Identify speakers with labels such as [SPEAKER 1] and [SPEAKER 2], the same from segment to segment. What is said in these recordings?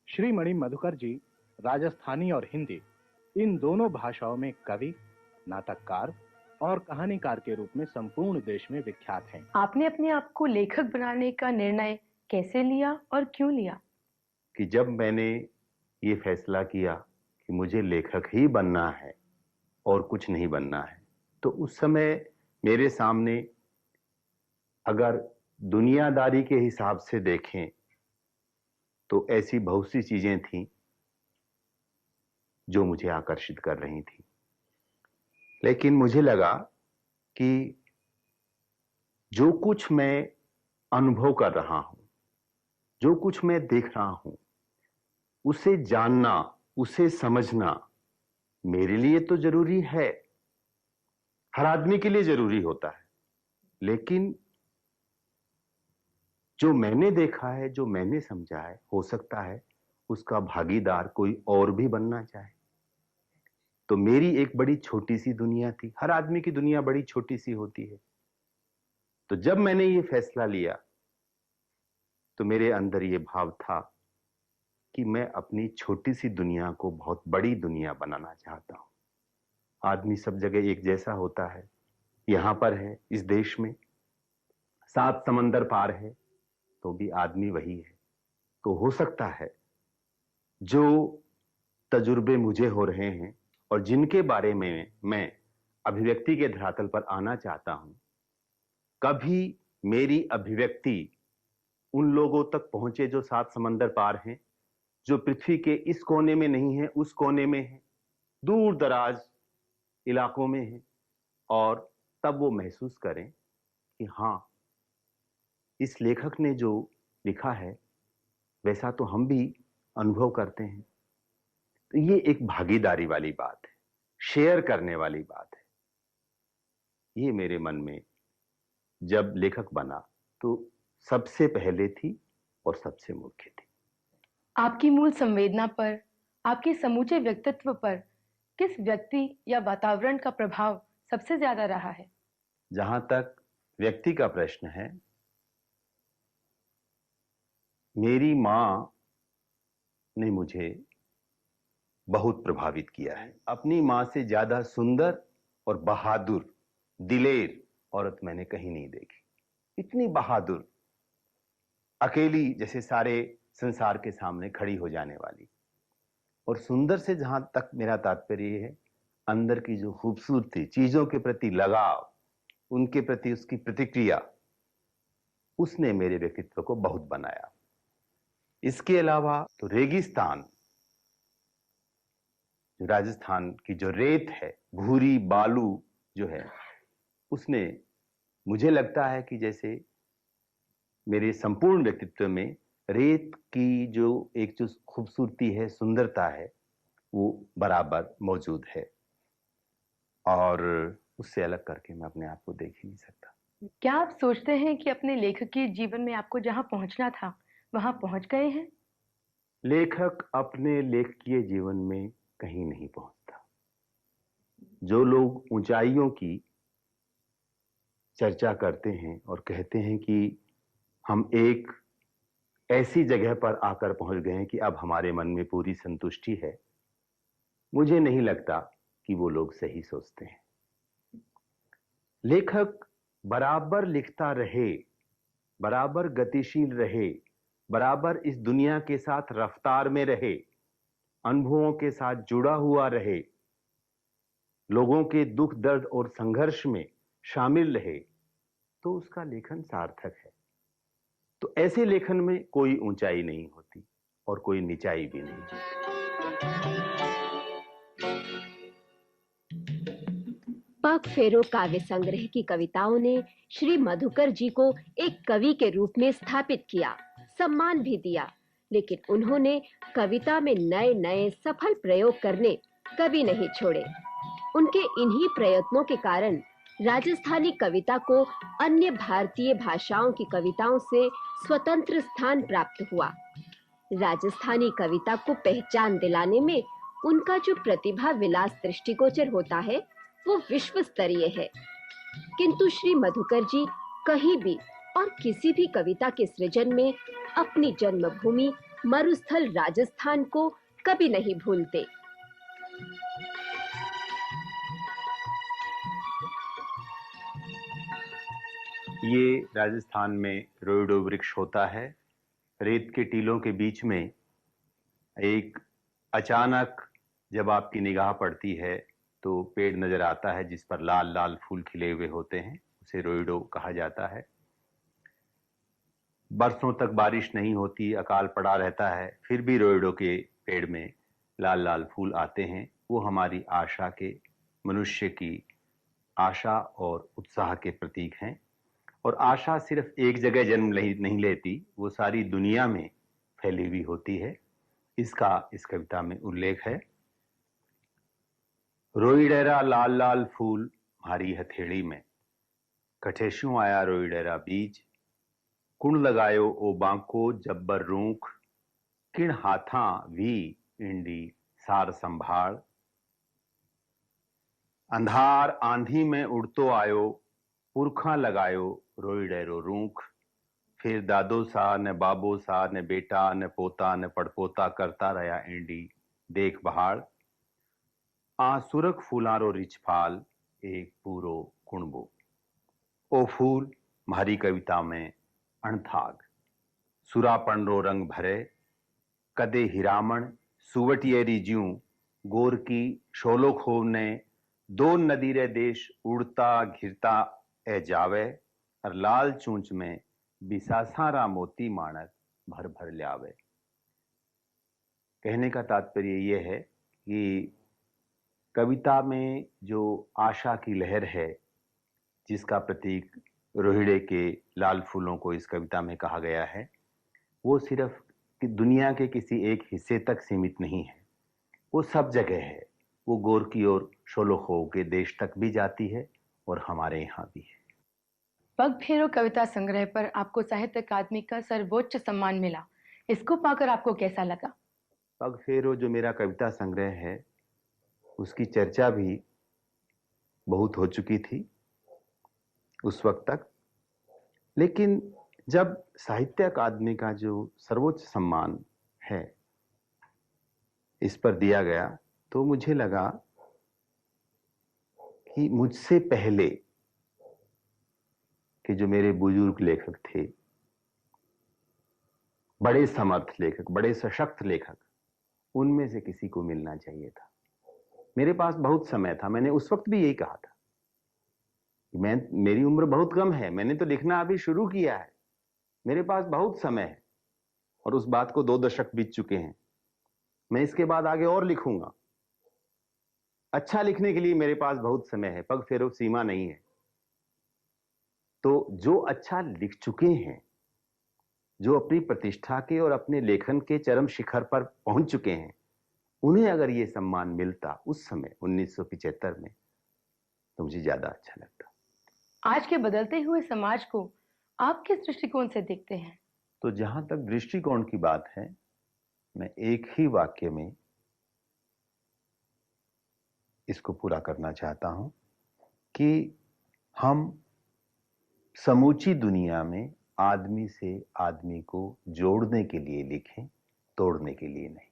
[SPEAKER 1] श्री मणि मधुकर जी राजस्थानी और हिंदी इन दोनों भाषाओं में कवि, नाटककार और कहानीकार के रूप में संपूर्ण देश में विख्यात हैं।
[SPEAKER 2] आपने अपने आप को लेखक बनाने का निर्णय कैसे लिया और क्यों लिया?
[SPEAKER 3] कि जब मैंने ये फैसला किया कि मुझे लेखक ही बनना है और कुछ नहीं बनना है, तो उस समय मेरे सामने अगर दुनियादारी के हिसाब से देखें तो ऐसी बहुत सी चीजें थीं जो मुझे आकर्षित कर रही थी। लेकिन मुझे लगा कि जो कुछ मैं अनुभव कर रहा हूं, जो कुछ मैं देख रहा हूं, उसे जानना, उसे समझना मेरे लिए तो जरूरी है, हर आदमी के लिए जरूरी होता है। लेकिन जो मैंने देखा है, जो मैंने समझा है, हो सकता है उसका भागीदार कोई और भी बनना चाहे। तो मेरी एक बड़ी छोटी सी दुनिया थी, हर आदमी की दुनिया बड़ी छोटी सी होती है। तो जब मैंने ये फैसला लिया तो मेरे अंदर ये भाव था कि मैं अपनी छोटी सी दुनिया को बहुत बड़ी दुनिया बनाना चाहता हूं। आदमी सब जगह एक जैसा होता है, यहां पर है इस देश में, 7 समंदर पार है तो भी आदमी वही है। तो हो सकता है जो तजुर्बे मुझे हो रहे हैं और जिनके बारे में मैं अभिव्यक्ति के धरातल पर आना चाहता हूं, कभी मेरी अभिव्यक्ति उन लोगों तक पहुंचे जो 7 समंदर पार हैं, जो पृथ्वी के इस कोने में नहीं है, उस कोने में है, दूर दराज इलाकों में है, और तब वो महसूस करें कि हां, इस लेखक ने जो लिखा है वैसा तो हम भी अनुभव करते हैं। तो ये एक भागीदारी वाली बात है, शेयर करने वाली बात है। ये मेरे मन में जब लेखक बना तो सबसे पहले थी और सबसे मुख्य थी।
[SPEAKER 2] आपकी मूल संवेदना पर, आपके समूचे व्यक्तित्व पर किस व्यक्ति या वातावरण का प्रभाव सबसे ज्यादा रहा है?
[SPEAKER 3] जहां तक व्यक्ति का प्रश्न है, मेरी मां ने मुझे बहुत प्रभावित किया है। अपनी मां से ज्यादा सुंदर और बहादुर, दिलेर औरत मैंने कहीं नहीं देखी। इतनी बहादुर, अकेली जैसे सारे संसार के सामने खड़ी हो जाने वाली। और सुंदर से जहां तक मेरा तात्पर्य है, अंदर की जो खूबसूरती, चीजों के प्रति लगाव, उनके प्रति उसकी प्रतिक्रिया, उसने मेरे व्यक्तित्व को बहुत बनाया। इसके अलावा तो रेगिस्तान, जो राजस्थान की जो रेत है, भूरी बालू जो है, उसने, मुझे लगता है कि जैसे मेरे संपूर्ण व्यक्तित्व में रेत की जो एक जो खूबसूरती है, सुंदरता है, वो बराबर मौजूद है। और उससे अलग करके मैं अपने आप को देख ही नहीं सकता।
[SPEAKER 2] क्या आप सोचते हैं कि अपने लेखकीय जीवन में आपको जहां पहुंचना था वहां पहुंच गए हैं?
[SPEAKER 3] लेखक अपने लेखकीय जीवन में कहीं नहीं पहुंचता। जो लोग ऊंचाइयों की चर्चा करते हैं और कहते हैं कि हम एक ऐसी जगह पर आकर पहुंच गए हैं कि अब हमारे मन में पूरी संतुष्टि है, मुझे नहीं लगता कि वो लोग सही सोचते हैं। लेखक बराबर लिखता रहे, बराबर गतिशील रहे, बराबर इस दुनिया के साथ रफ्तार में रहे, अनुभवों के साथ जुड़ा हुआ रहे, लोगों के दुख दर्द और संघर्ष में शामिल रहे, तो उसका लेखन सार्थक है। तो ऐसे लेखन में कोई ऊंचाई नहीं होती और कोई निचाई भी नहीं होती।
[SPEAKER 4] पग फेरो काव्य संग्रह की कविताओं ने श्री मधुकर जी को एक कवि के रूप में स्थापित किया, सम्मान भी दिया, लेकिन उन्होंने कविता में नए नए सफल प्रयोग करने कभी नहीं छोड़े। उनके इन्हीं प्रयत्नों के कारण राजस्थानी कविता को अन्य भारतीय भाषाओं की कविताओं से स्वतंत्र स्थान प्राप्त हुआ। राजस्थानी कविता को पहचान दिलाने में उनका जो प्रतिभा विलास दृष्टिगोचर होता है वो विश्व स्तरीय है। किंतु श्री मधुकर जी कहीं भी और किसी भी कविता के सृजन में अपनी जन्मभूमि मरुस्थल राजस्थान को कभी नहीं भूलते।
[SPEAKER 3] ये राजस्थान में रोइडो वृक्ष होता है। रेत के टीलों के बीच में एक अचानक जब आपकी निगाह पड़ती है तो पेड़ नजर आता है जिस पर लाल लाल फूल खिले हुए होते हैं, उसे रोइडो कहा जाता है। बरसों तक बारिश नहीं होती, अकाल पड़ा रहता है, फिर भी रोइडो के पेड़ में लाल लाल फूल आते हैं। वो हमारी आशा के, मनुष्य की आशा और उत्साह के प्रतीक हैं। और आशा सिर्फ एक जगह जन्म नहीं लेती, वो सारी दुनिया में फैली हुई होती है। इसका इस कविता में उल्लेख है। रोइडेरा लाल लाल फूल मारी हथेली में, कठेशू आया रोइडेरा बीज, कुण लगायो ओ बांको जब्बर रूख, किण हाथा वी इंडी सार संभाल, अंधार आंधी में उड़तो आयो, पुरखा लगायो रोइडेरो रूख, फिर दादो सा न बाबो सा न बेटा न पोता न पड़पोता करता रहा इंडी देख बहाड़, आ सुरख फूलारो रिछफाल एक पूरो कुणबो। ओ फूल म्हारी कविता में अणथाग, सुरापन रो रंग भरे, कदे हिरामण सुवटियेरी ज्यूं, गोर की शोलो खोव ने दो नदी रे देश उड़ता घिरता ए जावे, और लाल चूंच में बिसासारा मोती माणक भर भर ल्यावे। कहने का तात्पर्य यह है कि कविता में जो आशा की लहर है, जिसका प्रतीक रोहिड़े के लाल फूलों को इस कविता में कहा गया है, वो सिर्फ दुनिया के किसी एक हिस्से तक सीमित नहीं है, वो सब जगह है। वो गोरकी और शोलोखोव के देश तक भी जाती है और हमारे यहाँ भी है।
[SPEAKER 2] पग फेरो कविता संग्रह पर आपको साहित्य अकादमी का सर्वोच्च सम्मान मिला, इसको पाकर आपको कैसा लगा?
[SPEAKER 3] पग फेरो जो मेरा कविता संग्रह है, उसकी चर्चा भी बहुत हो चुकी थी उस वक्त तक, लेकिन जब साहित्य अकादमी का जो सर्वोच्च सम्मान है इस पर दिया गया, तो मुझे लगा कि मुझसे पहले कि जो मेरे बुजुर्ग लेखक थे, बड़े समर्थ लेखक, बड़े सशक्त लेखक, उनमें से किसी को मिलना चाहिए था। मेरे पास बहुत समय था, मैंने उस वक्त भी यही कहा था। मेरी उम्र बहुत कम है, मैंने तो लिखना अभी शुरू किया है, मेरे पास बहुत समय है, और उस बात को 2 दशक बीत चुके हैं। मैं इसके बाद आगे और लिखूंगा। अच्छा लिखने के लिए मेरे पास बहुत समय है, पग फेरो सीमा नहीं है। तो जो अच्छा लिख चुके हैं, जो अपनी प्रतिष्ठा के और अपने लेखन के चरम शिखर पर पहुंच चुके हैं, उन्हें अगर ये सम्मान मिलता उस समय 1975 में, तो मुझे ज्यादा अच्छा लगता।
[SPEAKER 2] आज के बदलते हुए समाज को आप किस दृष्टिकोण से देखते हैं?
[SPEAKER 3] तो जहां तक दृष्टिकोण की बात है, मैं एक ही वाक्य में इसको पूरा करना चाहता हूं कि हम समूची दुनिया में आदमी से आदमी को जोड़ने के लिए लिखें, तोड़ने के लिए नहीं।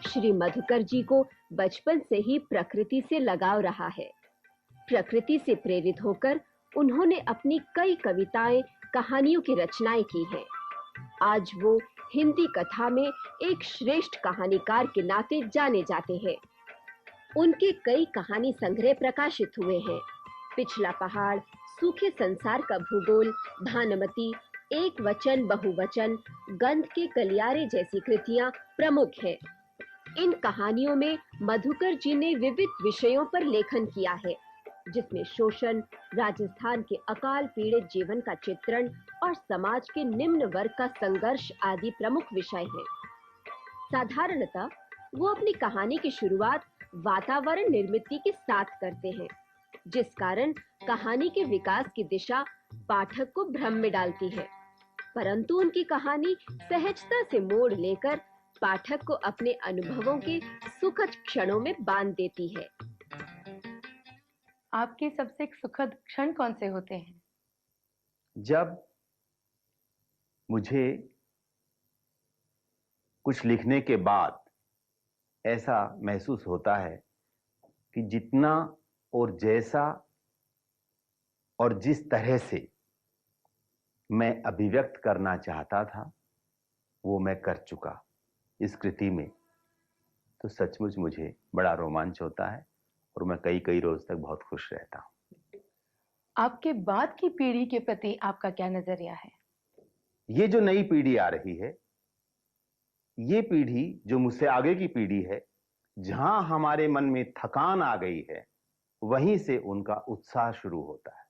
[SPEAKER 4] श्री मधुकर जी को बचपन से ही प्रकृति से लगाव रहा है। प्रकृति से प्रेरित होकर उन्होंने अपनी कई कविताएं, कहानियों की रचनाएं की हैं। आज वो हिंदी कथा में एक श्रेष्ठ कहानीकार के नाते जाने जाते हैं। उनके कई कहानी संग्रह प्रकाशित हुए हैं। पिछला पहाड़, सूखे संसार का भूगोल, भानुमति, एक वचन बहुवचन, गंध के कलियारे जैसी कृतियां प्रमुख हैं। इन कहानियों में मधुकर जी ने विविध विषयों पर लेखन किया है, जिसमें शोषण, राजस्थान के अकाल पीड़ित जीवन का चित्रण और समाज के निम्न वर्ग का संघर्ष आदि प्रमुख विषय हैं। साधारणतः वो अपनी कहानी की शुरुआत वातावरण निर्मिति के साथ करते हैं, जिस कारण कहानी के विकास की दिशा पाठक को भ्रम में डालती है, परंतु उनकी कहानी सहजता से मोड़ लेकर पाठक को अपने अनुभवों के सुखद क्षणों में बांध देती है।
[SPEAKER 2] आपके सबसे सुखद क्षण कौन से होते हैं?
[SPEAKER 3] जब मुझे कुछ लिखने के बाद ऐसा महसूस होता है कि जितना और जैसा और जिस तरह से मैं अभिव्यक्त करना चाहता था वो मैं कर चुका इस कृति में, तो सचमुच मुझे बड़ा रोमांच होता है और मैं कई कई रोज तक बहुत खुश रहता हूं।
[SPEAKER 2] आपके बाद की पीढ़ी के प्रति आपका क्या नजरिया है?
[SPEAKER 3] ये जो नई पीढ़ी आ रही है, ये पीढ़ी जो मुझसे आगे की पीढ़ी है, जहां हमारे मन में थकान आ गई है वहीं से उनका उत्साह शुरू होता है।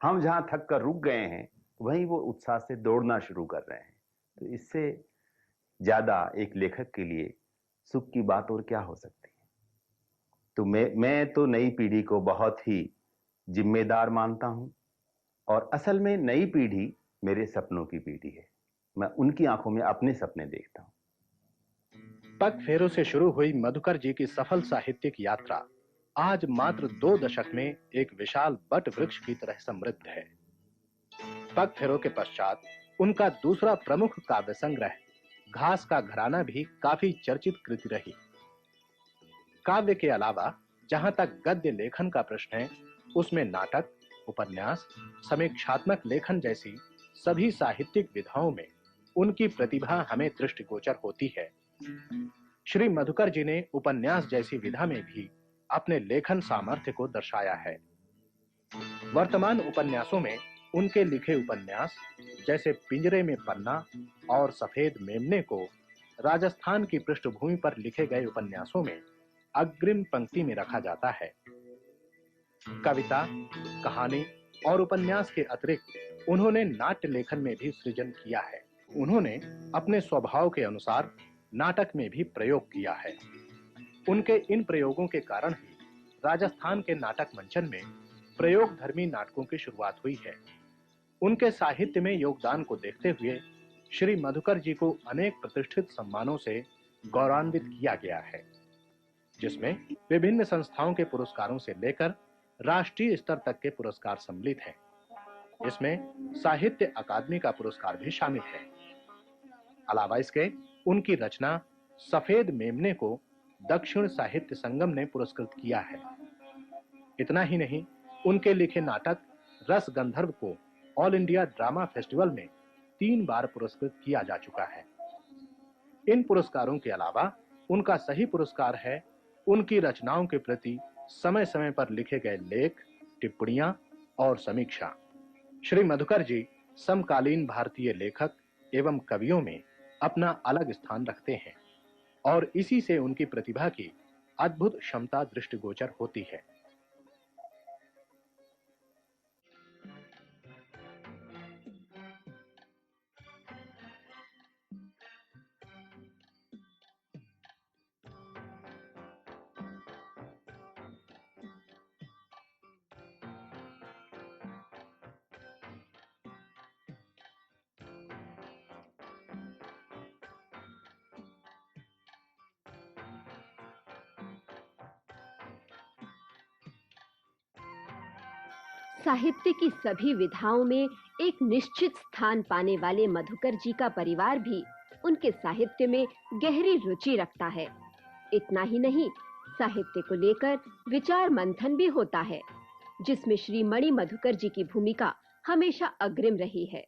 [SPEAKER 3] हम जहां थक कर रुक गए हैं वहीं वो उत्साह से दौड़ना शुरू कर रहे हैं। तो इससे ज्यादा एक लेखक के लिए सुख की बात और क्या हो सकती है। तो मैं तो नई पीढ़ी को बहुत ही जिम्मेदार मानता हूं और असल में नई पीढ़ी मेरे सपनों की पीढ़ी है। मैं उनकी आंखों में अपने सपने देखता हूं।
[SPEAKER 1] पग फेरों से शुरू हुई मधुकर जी की सफल साहित्यिक यात्रा आज मात्र 2 दशक में एक विशाल बट वृक्ष की तरह समृद्ध है। पग फेरों के पश्चात उनका दूसरा प्रमुख काव्य संग्रह घास का घराना भी काफी चर्चित कृति रही। काव्य के अलावा जहां तक गद्य लेखन का प्रश्न है, उसमें नाटक, उपन्यास, समीक्षात्मक लेखन जैसी सभी साहित्यिक विधाओं में उनकी प्रतिभा हमें दृष्टिगोचर होती है। श्री मधुकर जी ने उपन्यास जैसी विधा में भी अपने लेखन सामर्थ्य को दर्शाया है। वर्तमान उपन्यासों में उनके लिखे उपन्यास जैसे पिंजरे में पन्ना और सफेद मेमने को राजस्थान की पृष्ठभूमि पर लिखे गए उपन्यासों में अग्रिम पंक्ति में रखा जाता है। कविता, कहानी और उपन्यास के अतिरिक्त उन्होंने नाट्य लेखन में भी सृजन किया है। उन्होंने अपने स्वभाव के अनुसार नाटक में भी प्रयोग किया है। उनके इन प्रयोगों के कारण ही राजस्थान के नाटक मंचन में प्रयोगधर्मी नाटकों की शुरुआत हुई है। उनके साहित्य में योगदान को देखते हुए श्री मधुकर जी को अनेक प्रतिष्ठित सम्मानों से गौरवान्वित किया गया है, जिसमें विभिन्न संस्थाओं के पुरस्कारों से लेकर राष्ट्रीय स्तर तक के पुरस्कार सम्मिलित हैं। इसमें साहित्य अकादमी का पुरस्कार भी शामिल है। अलावा इसके उनकी रचना सफेद मेमने को दक्षिण साहित्य संगम ने पुरस्कृत किया है। इतना ही नहीं, उनके लिखे नाटक रस गंधर्व को ऑल इंडिया ड्रामा फेस्टिवल में 3 बार पुरस्कृत किया जा चुका है। इन पुरस्कारों के अलावा उनका सही पुरस्कार है उनकी रचनाओं के प्रति समय समय पर लिखे गए लेख, टिप्पणियां और समीक्षा। श्री मधुकर जी समकालीन भारतीय लेखक एवं कवियों में अपना अलग स्थान रखते हैं और इसी से उनकी प्रतिभा की अद्भुत क्षमता दृष्टिगोचर होती है।
[SPEAKER 4] साहित्य की सभी विधाओं में एक निश्चित स्थान पाने वाले मधुकर जी का परिवार भी उनके साहित्य में गहरी रुचि रखता है। इतना ही नहीं, साहित्य को लेकर विचार मंथन भी होता है। जिसमें श्री मणि मधुकर जी की भूमिका हमेशा अग्रिम रही है।